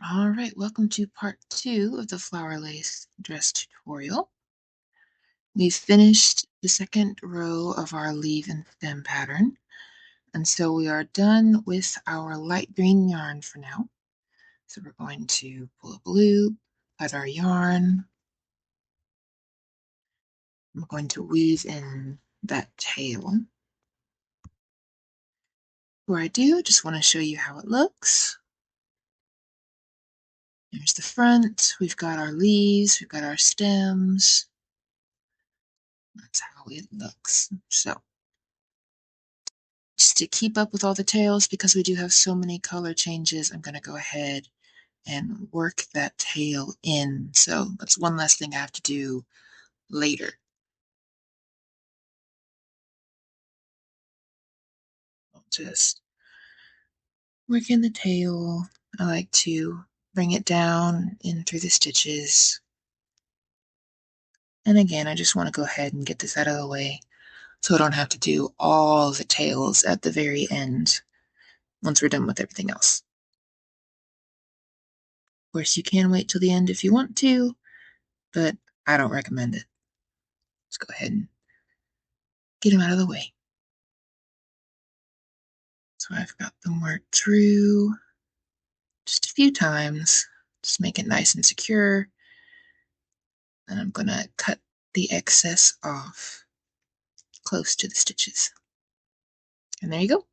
All right, welcome to part 2 of the flower lace dress tutorial. We've finished the second row of our leaf and stem pattern, and so we are done with our light green yarn for now. So we're going to pull a blue, cut our yarn. I'm going to weave in that tail. Before I do, I just want to show you how it looks. There's the front, we've got our leaves, we've got our stems. That's how it looks. So just to keep up with all the tails, because we do have so many color changes, I'm going to go ahead and work that tail in. So that's one less thing I have to do later. I'll just work in the tail. I like to bring it down in through the stitches. And again, I just want to go ahead and get this out of the way so I don't have to do all the tails at the very end once we're done with everything else. Of course, you can wait till the end if you want to, but I don't recommend it. Let's go ahead and get them out of the way. So I've got them worked through just a few times, just make it nice and secure. And I'm going to cut the excess off close to the stitches. And there you go.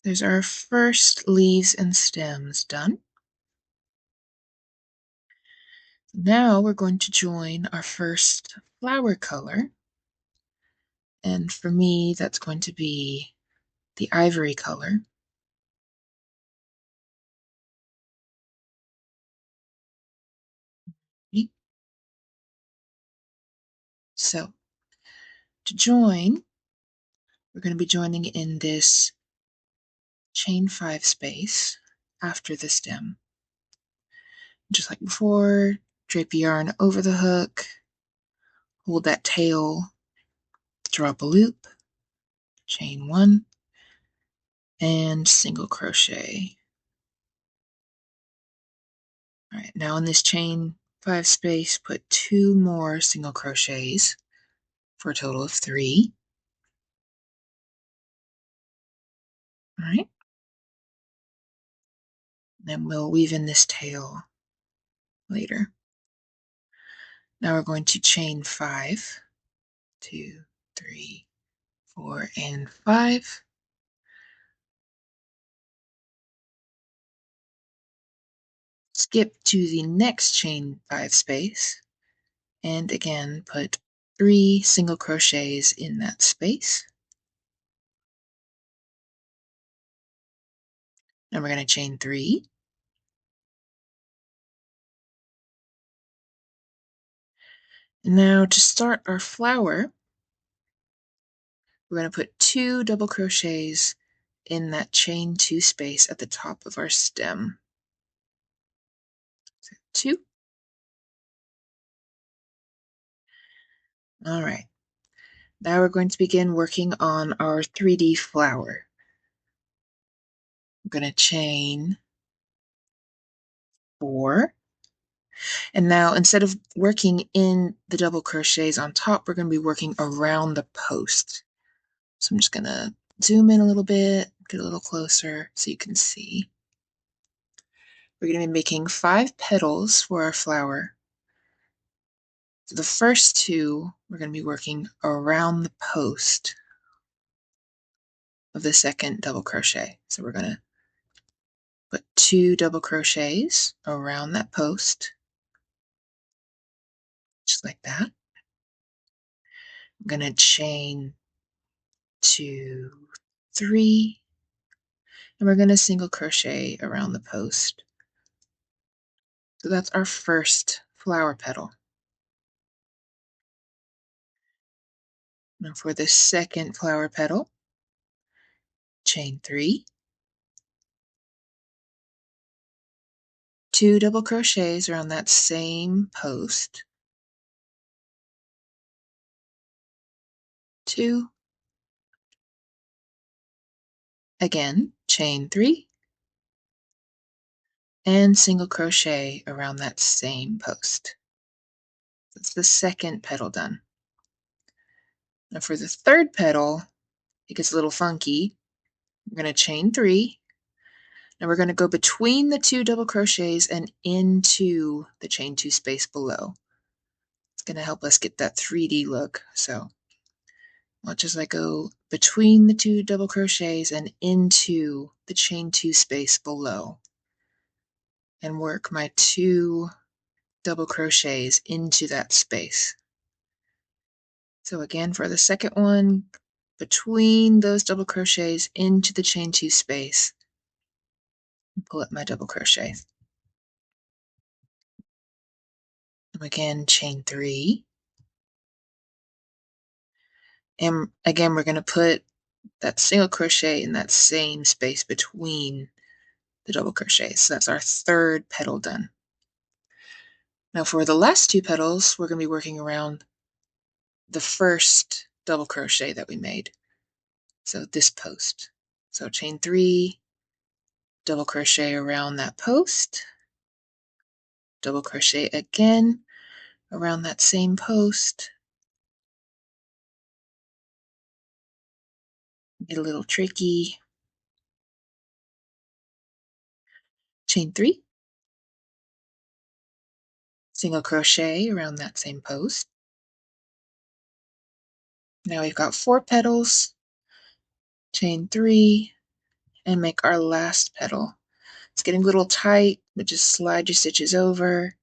There's our first leaves and stems done. Now we're going to join our first flower color. And for me, that's going to be the ivory color. So to join, we're going to be joining in this chain 5 space after the stem. Just like before, drape yarn over the hook, hold that tail, drop a loop, chain 1, and single crochet. All right, now in this chain 5 space, put 2 more single crochets for a total of 3. All right, then we'll weave in this tail later. Now we're going to chain 5, 2, 3, 4, and 5. Skip to the next chain 5 space, and again put 3 single crochets in that space. And we're going to chain 3. And now to start our flower, we're going to put 2 double crochets in that chain 2 space at the top of our stem. So 2. All right. Now we're going to begin working on our 3D flower. I'm going to chain 4. And now instead of working in the double crochets on top, we're going to be working around the post. So I'm just going to zoom in a little bit, get a little closer so you can see. We're going to be making 5 petals for our flower. So the first 2, we're going to be working around the post of the second double crochet. So we're going to put 2 double crochets around that post, just like that. I'm going to chain 2, 3, and we're going to single crochet around the post. So that's our first flower petal. Now for the second flower petal, chain 3, 2 double crochets around that same post, 2, again, chain 3, and single crochet around that same post. That's the second petal done. Now for the third petal, it gets a little funky. We're going to chain 3. Now we're going to go between the 2 double crochets and into the chain 2 space below. It's going to help us get that 3D look. So watch as I go between the 2 double crochets and into the chain 2 space below and work my 2 double crochets into that space. So again, for the second one, between those double crochets into the chain 2 space, pull up my double crochet. Again, chain 3. And again, we're going to put that single crochet in that same space between the double crochets. So that's our third petal done. Now for the last 2 petals, we're going to be working around the first double crochet that we made. So this post. So chain 3, double crochet around that post, double crochet again around that same post. Get a little tricky. Chain 3, single crochet around that same post. Now we've got 4 petals, chain 3, and make our last petal. It's getting a little tight, but just slide your stitches over.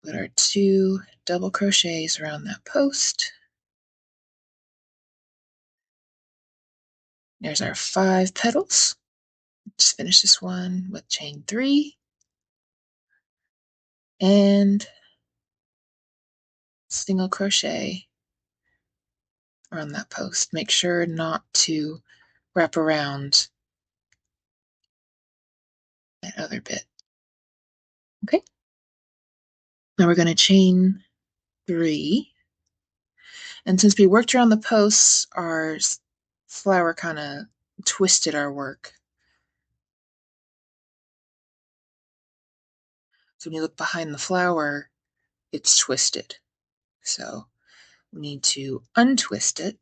Put our 2 double crochets around that post. There's our 5 petals. Just finish this one with chain 3 and single crochet around that post. Make sure not to wrap around that other bit. Okay. Now we're going to chain 3. And since we worked around the posts, our flower kind of twisted our work. So when you look behind the flower, it's twisted. So we need to untwist it.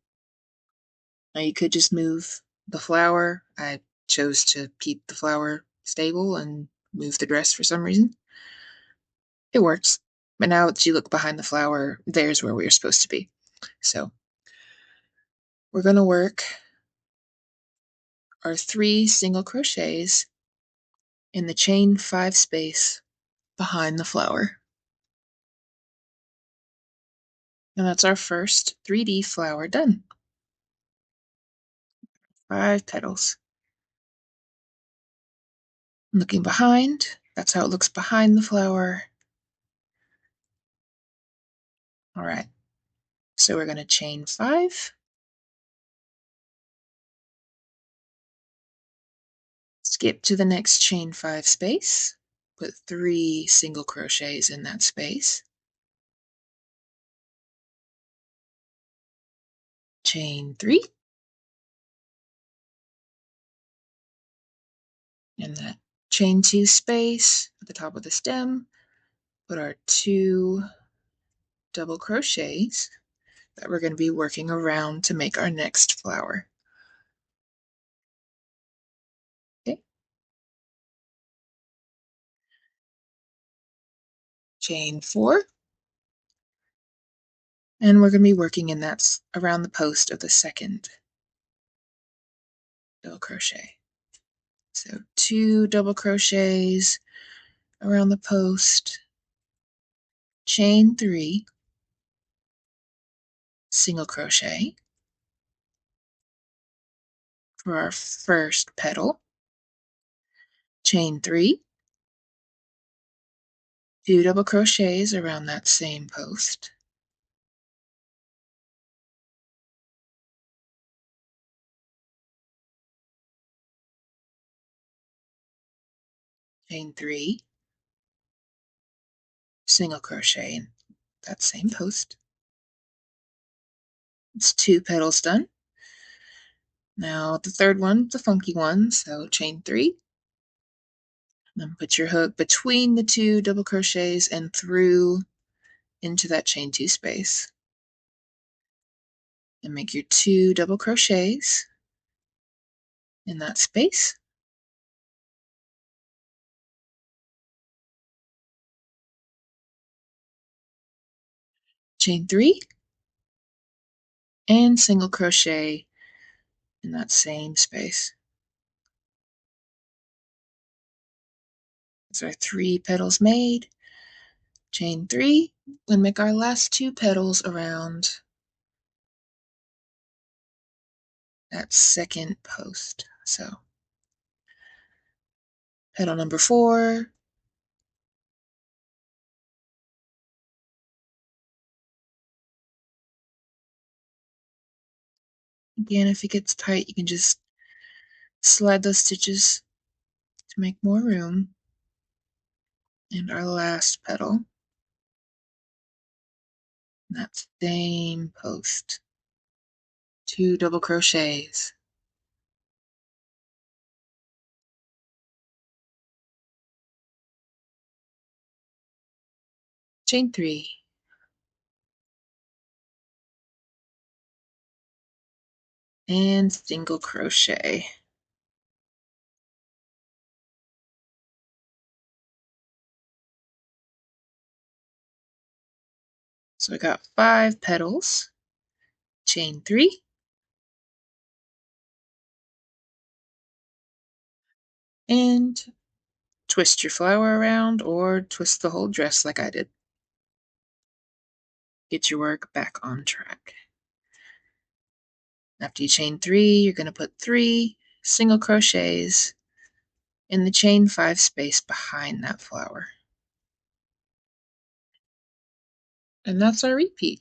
Now you could just move the flower. I chose to keep the flower stable and move the dress for some reason. It works. But now that you look behind the flower, there's where we are supposed to be. So we're going to work our 3 single crochets in the chain 5 space behind the flower. And that's our first 3D flower done. 5 petals. Looking behind, that's how it looks behind the flower. All right, so we're going to chain 5. Skip to the next chain 5 space. Put 3 single crochets in that space. Chain 3. In that chain 2 space at the top of the stem, put our 2 double crochets that we're going to be working around to make our next flower. Okay. Chain 4. And we're going to be working in that around the post of the second double crochet. So 2 double crochets around the post, chain 3, single crochet for our first petal, chain 3, 2 double crochets around that same post, chain 3, single crochet in that same post. It's 2 petals done. Now the third one, the funky one, so chain 3, Then put your hook between the two double crochets and through into that chain 2 space. And make your 2 double crochets in that space. Chain 3 and single crochet in that same space. Those are 3 petals made. Chain 3 and make our last 2 petals around that second post. So petal number 4, again, if it gets tight, you can just slide those stitches to make more room. And our last petal, that same post, 2 double crochets. Chain 3. And single crochet. So I got 5 petals, chain 3, and twist your flower around or twist the whole dress like I did. Get your work back on track. After you chain 3, you're going to put 3 single crochets in the chain 5 space behind that flower. And that's our repeat.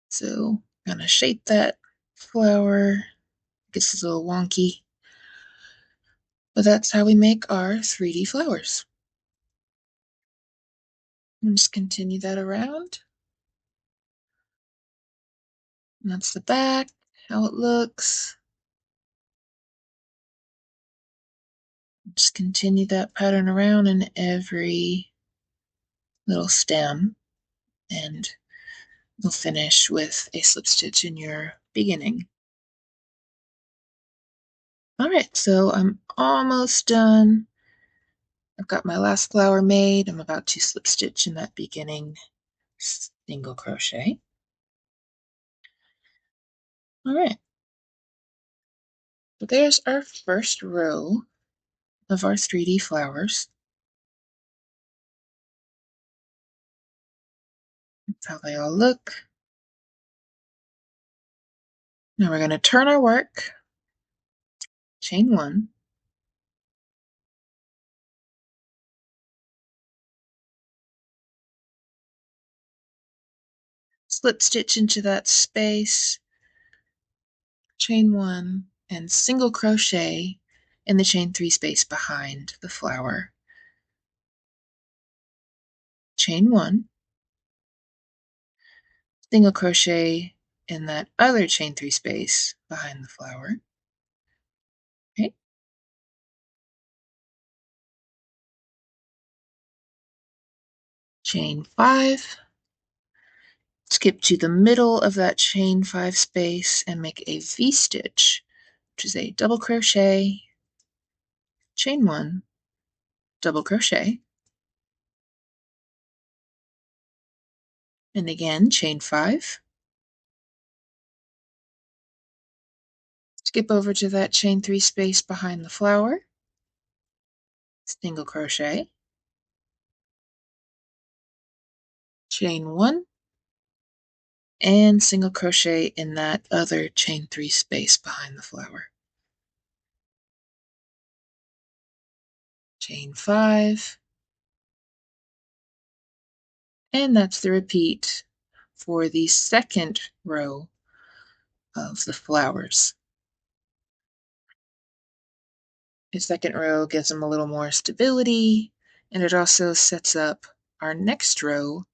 So I'm going to shape that flower. Gets a little wonky. But that's how we make our 3D flowers. And just continue that around. And that's the back, how it looks. Just continue that pattern around in every little stem, and you'll finish with a slip stitch in your beginning. All right, so I'm almost done. I've got my last flower made. I'm about to slip stitch in that beginning single crochet. All right, so there's our first row of our 3D flowers. That's how they all look. Now we're going to turn our work, chain 1, slip stitch into that space, chain 1, and single crochet in the chain 3 space behind the flower. Chain 1, single crochet in that other chain 3 space behind the flower. Okay. Chain 5, skip to the middle of that chain 5 space and make a V-stitch, which is a double crochet, chain 1, double crochet, and again chain 5. Skip over to that chain 3 space behind the flower, single crochet, chain 1, and single crochet in that other chain 3 space behind the flower. Chain 5, and that's the repeat for the second row of the flowers. The second row gives them a little more stability, and it also sets up our next row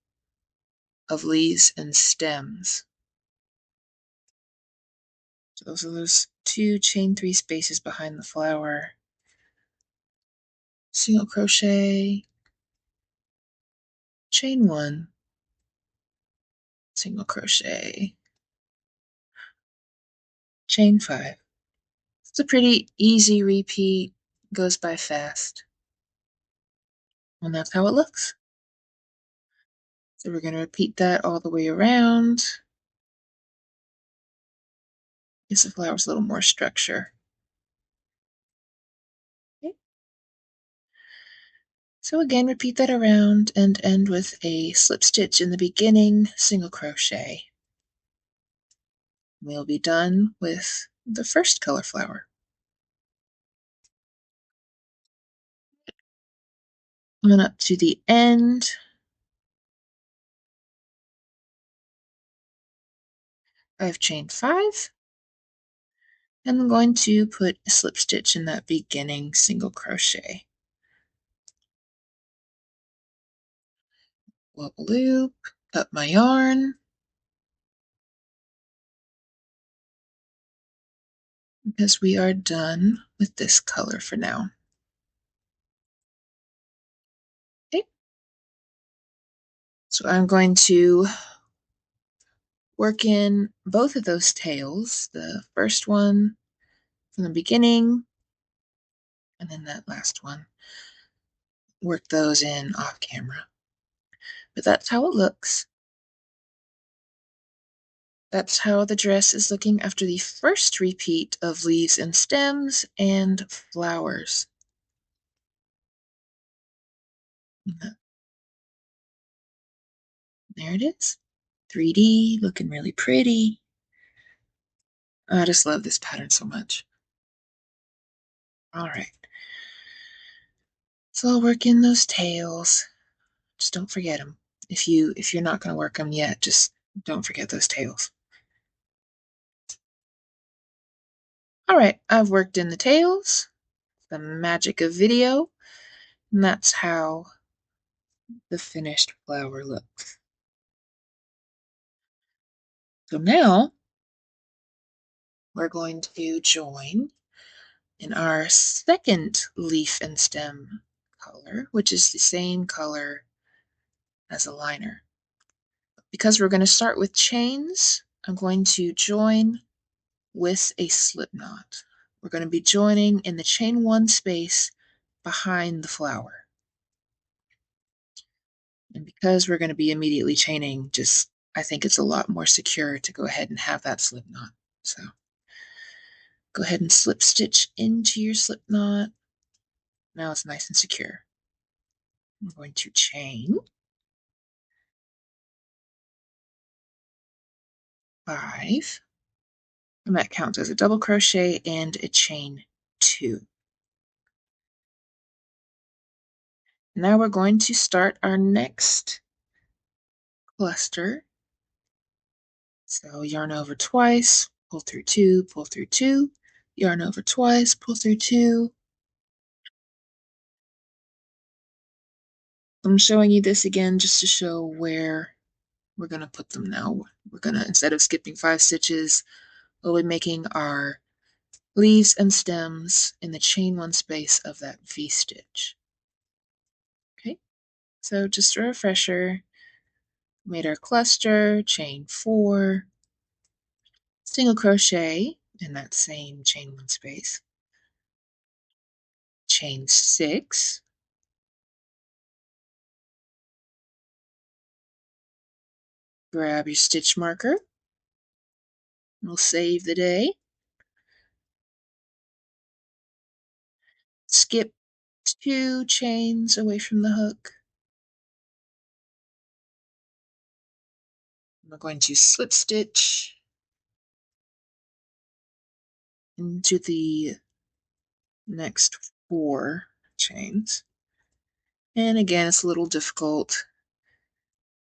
of leaves and stems. So those are those 2 chain 3 spaces behind the flower. single crochet, chain 1, single crochet, chain 5. It's a pretty easy repeat, goes by fast. And that's how it looks. So we're going to repeat that all the way around. Gives the flowers a little more structure. Okay. So again, repeat that around and end with a slip stitch in the beginning, single crochet. We'll be done with the first color flower. Coming up to the end, I've chained 5, and I'm going to put a slip stitch in that beginning single crochet. Pull a loop, cut my yarn, because we are done with this color for now. Okay. So I'm going to work in both of those tails, the first one from the beginning, and then that last one. Work those in off camera. But that's how it looks. That's how the dress is looking after the first repeat of leaves and stems and flowers. There it is. 3D, looking really pretty. I just love this pattern so much. All right. So I'll work in those tails. Just don't forget them. If you're not going to work them yet, just don't forget those tails. All right, I've worked in the tails, the magic of video, and that's how the finished flower looks. So now we're going to join in our second leaf and stem color, which is the same color as a liner. Because we're going to start with chains, I'm going to join with a slip knot. We're going to be joining in the chain 1 space behind the flower. And because we're going to be immediately chaining, I think it's a lot more secure to go ahead and have that slip knot. So go ahead and slip stitch into your slip knot. Now it's nice and secure. I'm going to chain 5, and that counts as a double crochet and a chain 2. Now we're going to start our next cluster. So yarn over twice, pull through 2, pull through 2, yarn over twice, pull through 2. I'm showing you this again just to show where we're going to put them now. We're going to, instead of skipping 5 stitches, we'll be making our leaves and stems in the chain 1 space of that V-stitch. Okay, so just a refresher, made our cluster, chain 4, single crochet in that same chain 1 space, chain 6, grab your stitch marker, we'll save the day, skip 2 chains away from the hook. We're going to slip stitch into the next 4 chains. And again, it's a little difficult,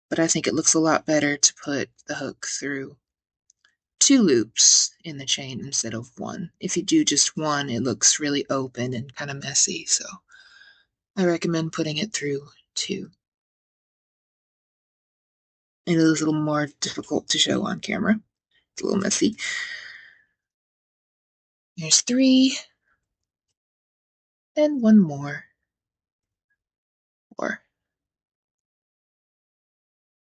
but I think it looks a lot better to put the hook through 2 loops in the chain instead of 1. If you do just 1, it looks really open and kind of messy, so I recommend putting it through 2. It is a little more difficult to show on camera. It's a little messy. There's 3, and 1 more. floor.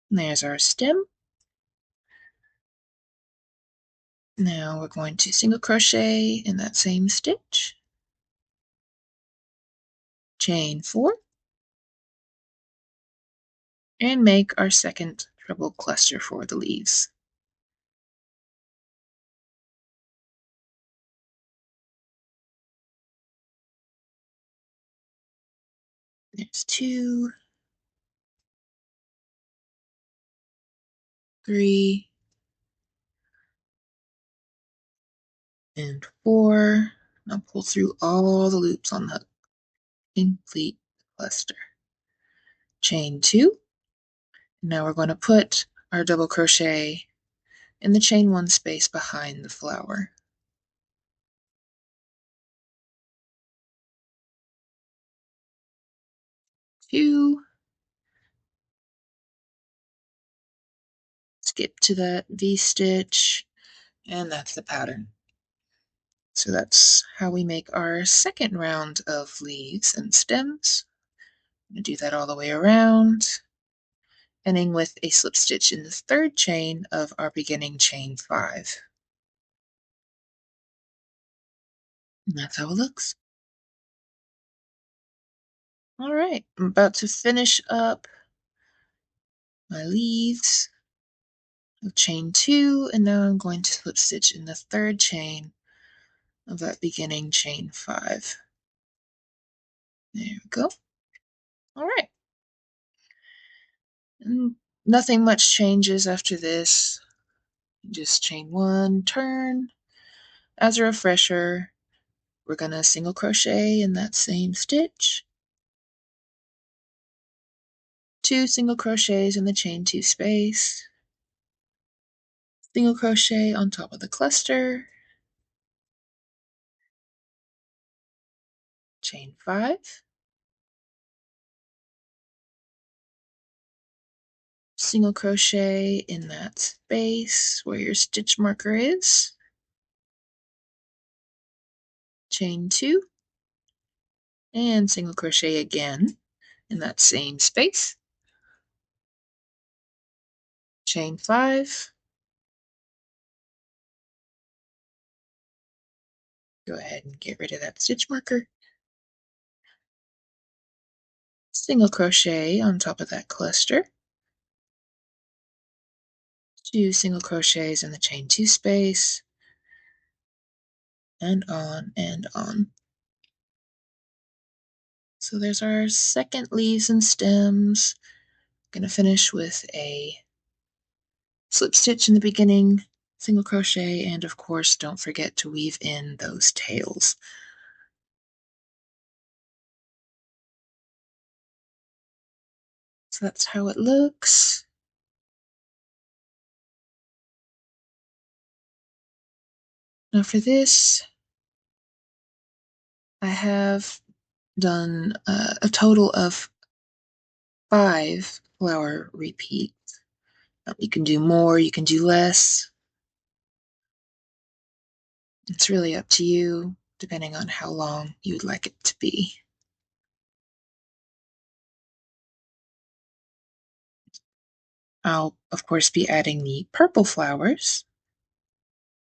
And there's our stem. Now we're going to single crochet in that same stitch, chain 4, and make our second treble cluster for the leaves. There's 2, 3, and 4. Now pull through all the loops on the hook. Complete the cluster. Chain 2. Now we're going to put our double crochet in the chain 1 space behind the flower. 2, skip to that V-stitch, and that's the pattern. So that's how we make our second round of leaves and stems. I'm going to do that all the way around, ending with a slip stitch in the third chain of our beginning chain 5. And that's how it looks. All right, I'm about to finish up my leaves of chain 2, and now I'm going to slip stitch in the third chain of that beginning chain 5. There we go. All right. And nothing much changes after this. Just chain 1, turn. As a refresher, we're going to single crochet in that same stitch, 2 single crochets in the chain 2 space, single crochet on top of the cluster, chain 5, single crochet in that space where your stitch marker is, chain 2, and single crochet again in that same space, chain 5, go ahead and get rid of that stitch marker, single crochet on top of that cluster, 2 single crochets in the chain 2 space, and on and on. So there's our second leaves and stems. Going to finish with a slip stitch in the beginning, single crochet, and of course don't forget to weave in those tails. So that's how it looks. Now for this, I have done a total of 5 flower repeats. You can do more, you can do less. It's really up to you, depending on how long you would like it to be. I'll, of course, be adding the purple flowers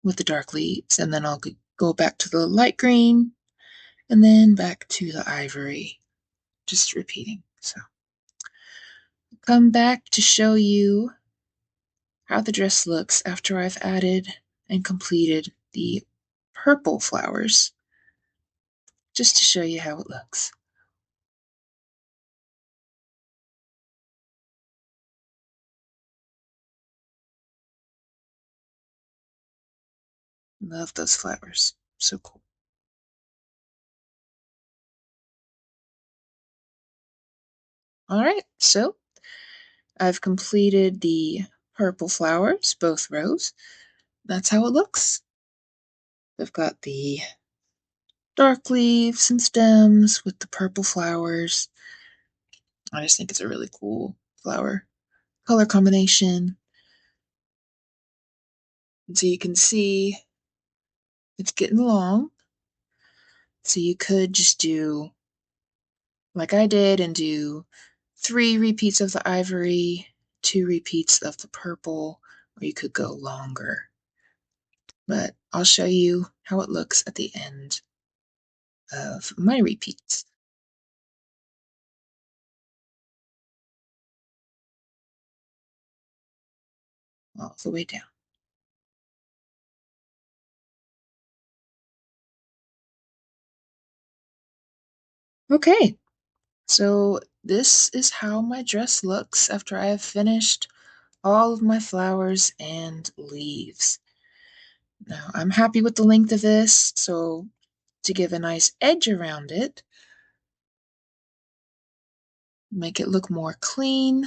with the dark leaves, and then I'll go back to the light green, and then back to the ivory, just repeating. So come back to show you how the dress looks after I've added and completed the purple flowers, just to show you how it looks. Love those flowers. So cool. All right, so I've completed the purple flowers, both rows. That's how it looks. I've got the dark leaves and stems with the purple flowers. I just think it's a really cool flower color combination. And so you can see it's getting long. So you could just do like I did and do 3 repeats of the ivory, 2 repeats of the purple, or you could go longer. But I'll show you how it looks at the end of my repeats. All the way down. Okay, so this is how my dress looks after I have finished all of my flowers and leaves. Now I'm happy with the length of this, so to give a nice edge around it, make it look more clean,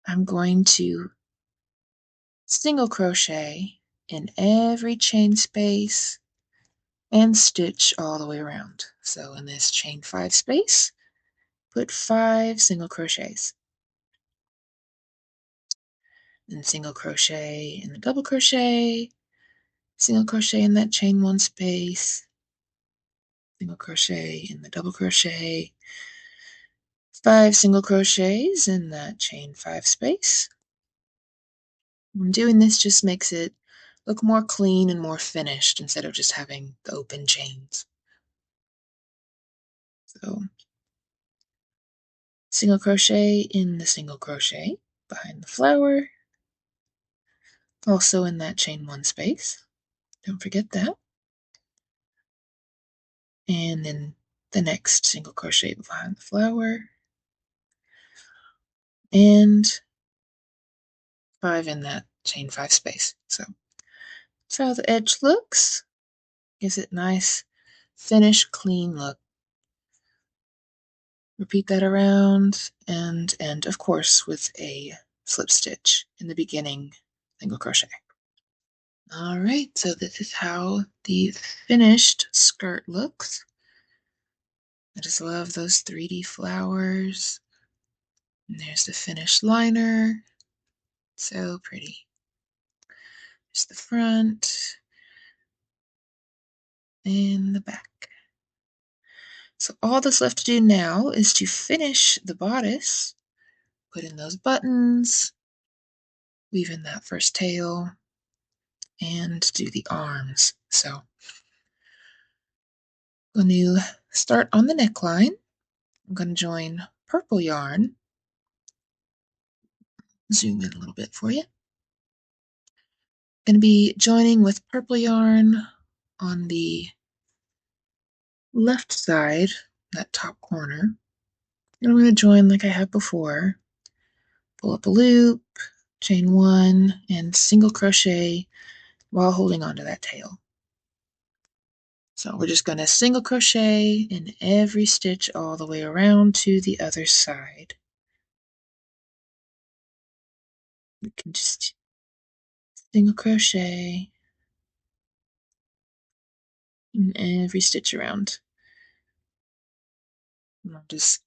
I'm going to single crochet in every chain space and stitch all the way around. So in this chain 5 space, put 5 single crochets. Then single crochet in the double crochet, single crochet in that chain 1 space, single crochet in the double crochet, 5 single crochets in that chain 5 space. And doing this just makes it look more clean and more finished instead of just having the open chains. So single crochet in the single crochet behind the flower, also in that chain 1 space. Don't forget that. And then the next single crochet behind the flower, and 5 in that chain 5 space. So that's how the edge looks. Gives it nice, finished, clean look. Repeat that around and end, of course, with a slip stitch in the beginning single crochet. All right, so this is how the finished skirt looks. I just love those 3D flowers. And there's the finished liner. So pretty. There's the front and the back. So all that's left to do now is to finish the bodice, put in those buttons, weave in that first tail, and do the arms. So I'm going to start on the neckline. I'm going to join purple yarn. Zoom in a little bit for you. Going to be joining with purple yarn on the left side, that top corner. And I'm going to join like I have before. Pull up a loop, chain 1, and single crochet while holding onto that tail. So we're just going to single crochet in every stitch all the way around to the other side. We can just single crochet in every stitch around. And I'll just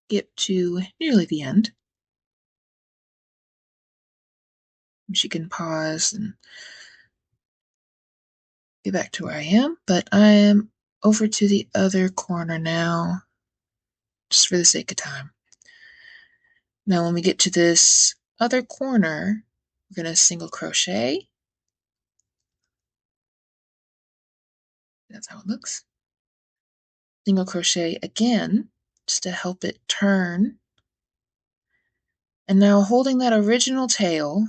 skip to nearly the end. She can pause and get back to where I am, but I am over to the other corner now, just for the sake of time. Now when we get to this other corner, we're going to single crochet. That's how it looks. Single crochet again, just to help it turn. And now holding that original tail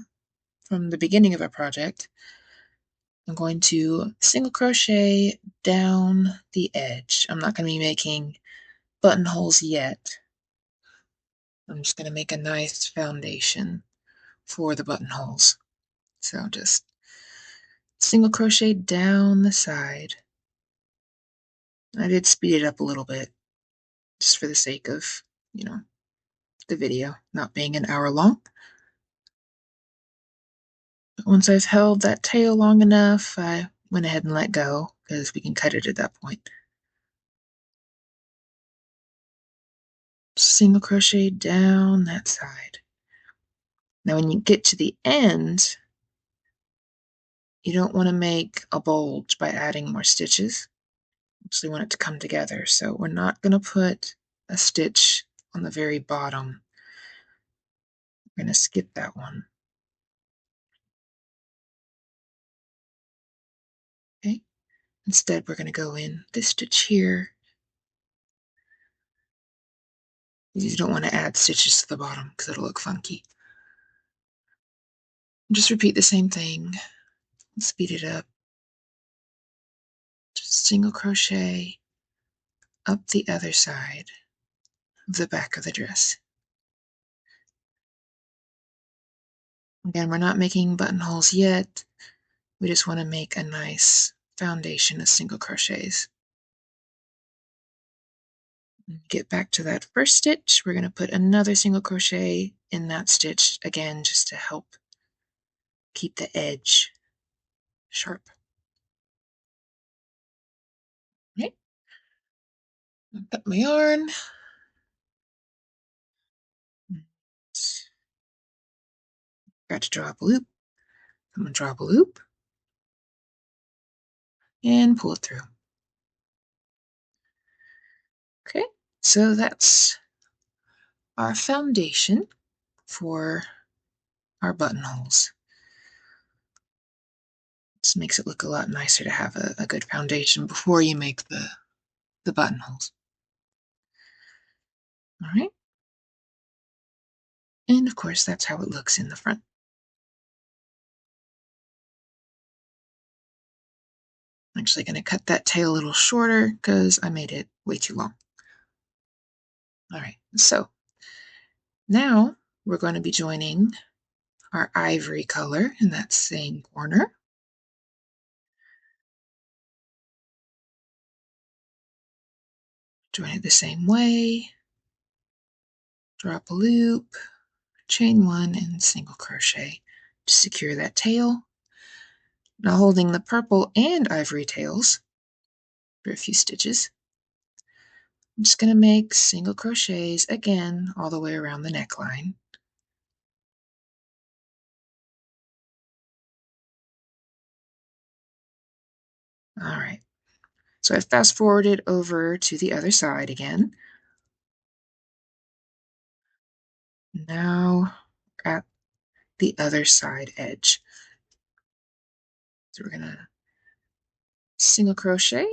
from the beginning of our project, I'm going to single crochet down the edge. I'm not going to be making buttonholes yet. I'm just going to make a nice foundation for the buttonholes. So just single crochet down the side. I did speed it up a little bit just for the sake of, the video not being an hour long. But once I've held that tail long enough, I went ahead and let go because we can cut it at that point. Single crochet down that side. Now when you get to the end, you don't want to make a bulge by adding more stitches. actually want it to come together, so we're not going to put a stitch on the very bottom. We're going to skip that one. Okay. Instead, we're going to go in this stitch here. You don't want to add stitches to the bottom because it'll look funky. Just repeat the same thing. Speed it up. Just single crochet up the other side of the back of the dress. Again, we're not making buttonholes yet. We just want to make a nice foundation of single crochets. Get back to that first stitch. We're going to put another single crochet in that stitch again, just to help keep the edge sharp. Okay. Cut my yarn. Got to draw up a loop. I'm going to draw up a loop and pull it through. Okay, so that's our foundation for our buttonholes. This makes it look a lot nicer to have a good foundation before you make the buttonholes. All right. And of course, that's how it looks in the front. I'm actually going to cut that tail a little shorter because I made it way too long. All right, so now we're going to be joining our ivory color in that same corner. Join it the same way. Drop a loop, chain one, and single crochet to secure that tail. Now holding the purple and ivory tails for a few stitches, I'm just going to make single crochets again all the way around the neckline. All right, so I fast forwarded over to the other side again. Now at the other side edge. So we're going to single crochet,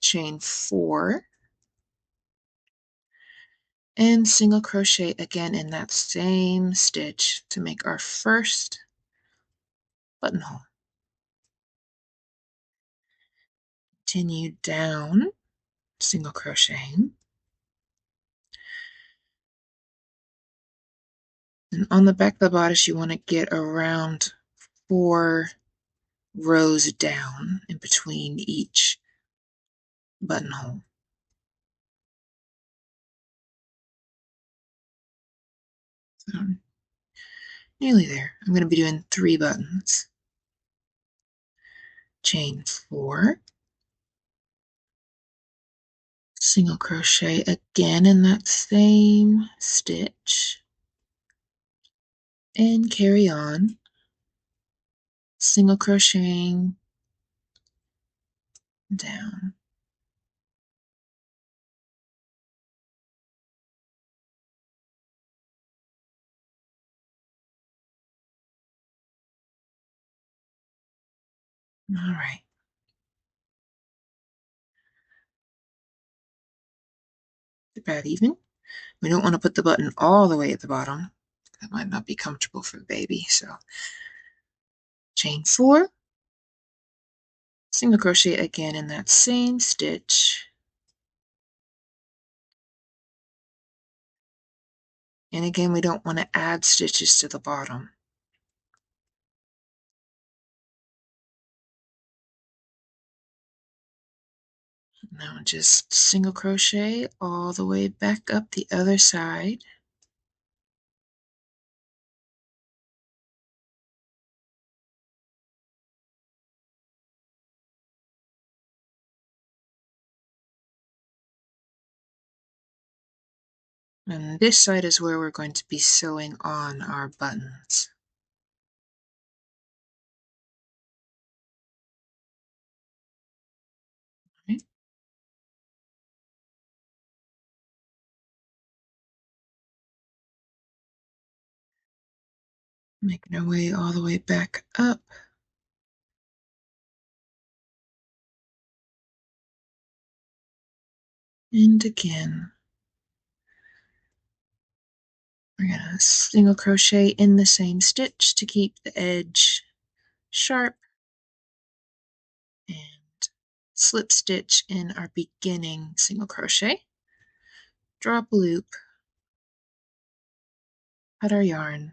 chain 4, and single crochet again in that same stitch to make our first buttonhole. Continue down, single crocheting. And on the back of the bodice, you want to get around 4 rows down in between each buttonhole. So nearly there. I'm going to be doing 3 buttons. Chain 4, single crochet again in that same stitch, and carry on, single crocheting down. All right. About even. We don't want to put the button all the way at the bottom. That might not be comfortable for the baby. So chain 4, single crochet again in that same stitch. And again, we don't want to add stitches to the bottom. Now just single crochet all the way back up the other side. And this side is where we're going to be sewing on our buttons. Okay. Making our way all the way back up. And again, we're going to single crochet in the same stitch to keep the edge sharp and slip stitch in our beginning single crochet. Drop a loop, cut our yarn,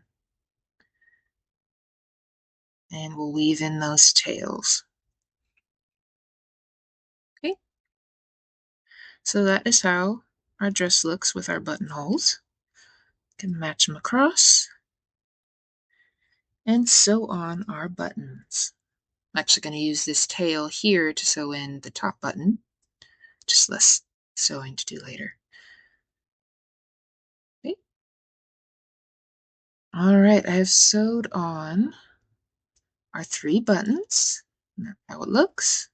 and we'll weave in those tails. Okay, so that is how our dress looks with our buttonholes. Can match them across and sew on our buttons. I'm actually going to use this tail here to sew in the top button, just less sewing to do later. Okay. All right, I have sewed on our 3 buttons. That's how it looks.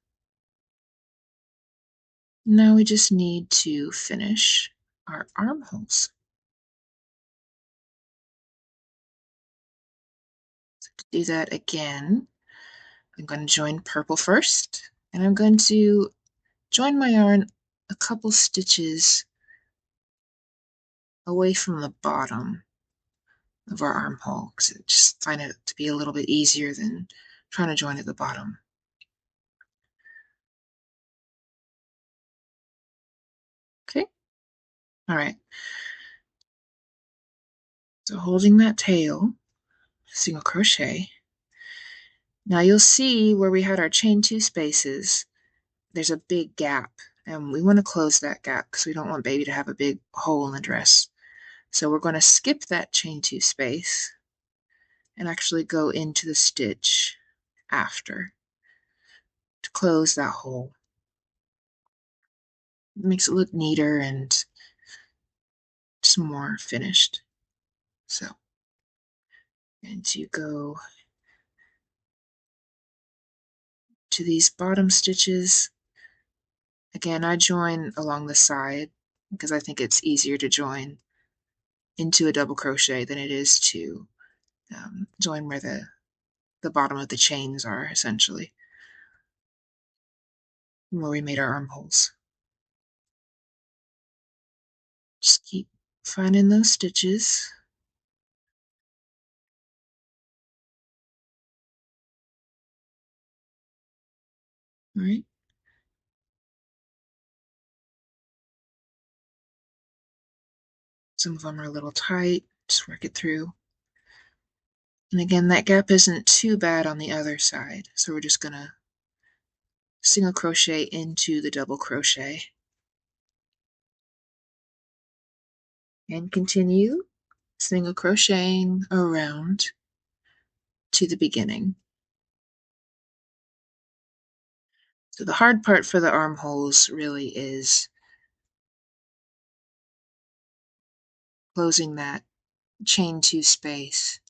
Now we just need to finish our armholes. So to do that again, I'm going to join purple first, and I'm going to join my yarn a couple stitches away from the bottom of our armhole, because I just find it to be a little bit easier than trying to join at the bottom. Okay, all right. So holding that tail, single crochet. Now you'll see where we had our chain 2 spaces, there's a big gap, and we want to close that gap because we don't want baby to have a big hole in the dress. So we're going to skip that chain 2 space and actually go into the stitch after to close that hole. It makes it look neater and just more finished. So, and you go to these bottom stitches. Again, I join along the side because I think it's easier to join into a double crochet than it is to join where the bottom of the chains are, essentially, where we made our armholes. Just keep finding those stitches. All right. Some of them are a little tight. Just work it through. And again, that gap isn't too bad on the other side, so we're just gonna single crochet into the double crochet and continue single crocheting around to the beginning. So the hard part for the armholes really is closing that chain 2 space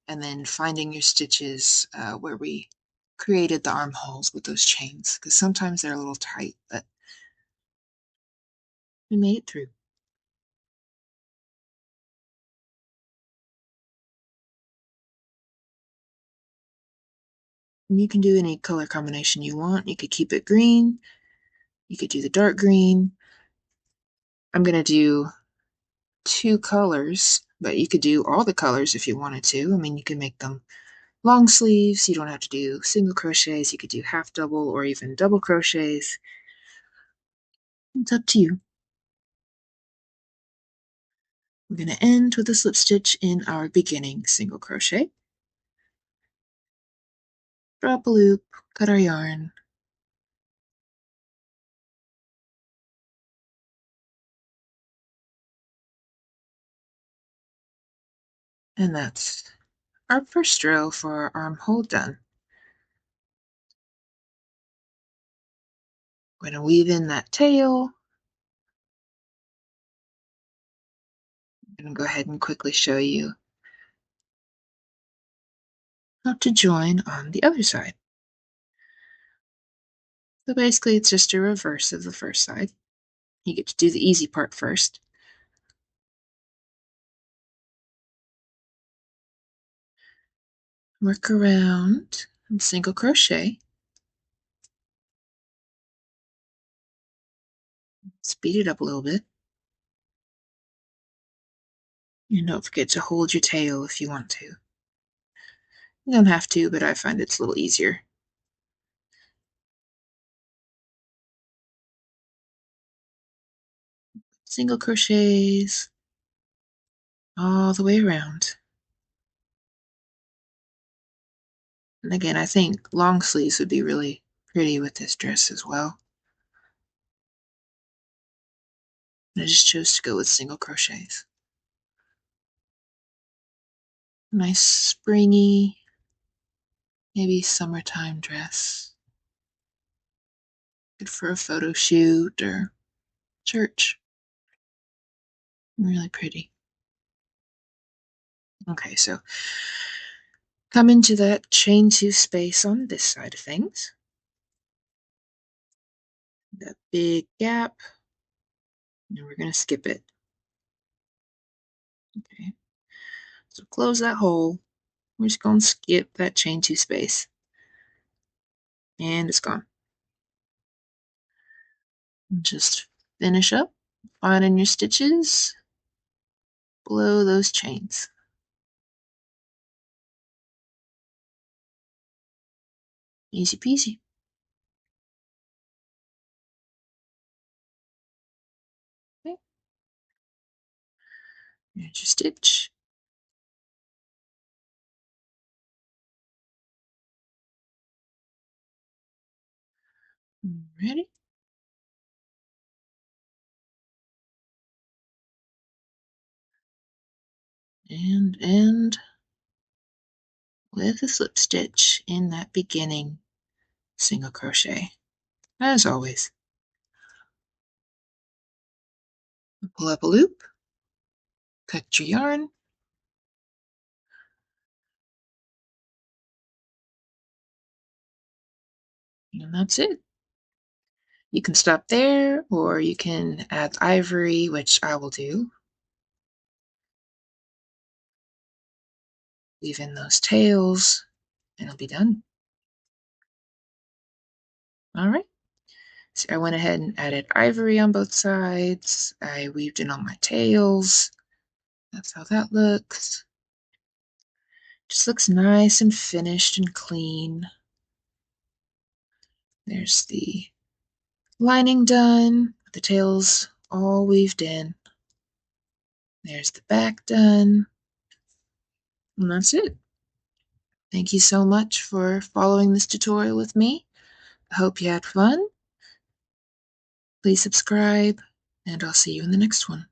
and then finding your stitches where we created the armholes with those chains, because sometimes they're a little tight, but we made it through. And you can do any color combination you want. You could keep it green. You could do the dark green. I'm going to do 2 colors, but you could do all the colors if you wanted to. I mean, you can make them long sleeves. You don't have to do single crochets. You could do half double or even double crochets. It's up to you. We're going to end with a slip stitch in our beginning single crochet. Drop a loop, cut our yarn, and that's our first row for our armhole done. We're going to weave in that tail. I'm going to go ahead and quickly show you how to join on the other side. So basically it's just a reverse of the first side. You get to do the easy part first. work around and single crochet. Speed it up a little bit. And don't forget to hold your tail if you want to. You don't have to, but I find it's a little easier. Single crochets all the way around. And again, I think long sleeves would be really pretty with this dress as well. And I just chose to go with single crochets. Nice springy, maybe summertime dress. Good for a photo shoot or church. Really pretty. Okay, so come into that chain two space on this side of things. That big gap. And we're going to skip it. Okay. So close that hole. We're just going to skip that chain two space. And it's gone. Just finish up, finding your stitches below those chains. Easy peasy. Okay. Here's your stitch. Ready? And end with a slip stitch in that beginning single crochet. As always, pull up a loop, cut your yarn, and that's it. You can stop there, or you can add ivory, which I will do. Weave in those tails, and it'll be done. All right. So I went ahead and added ivory on both sides. I weaved in on my tails. That's how that looks. Just looks nice and finished and clean. There's the lining done, the tails all weaved in. There's the back done. And that's it. Thank you so much for following this tutorial with me. I hope you had fun. Please subscribe, and I'll see you in the next one.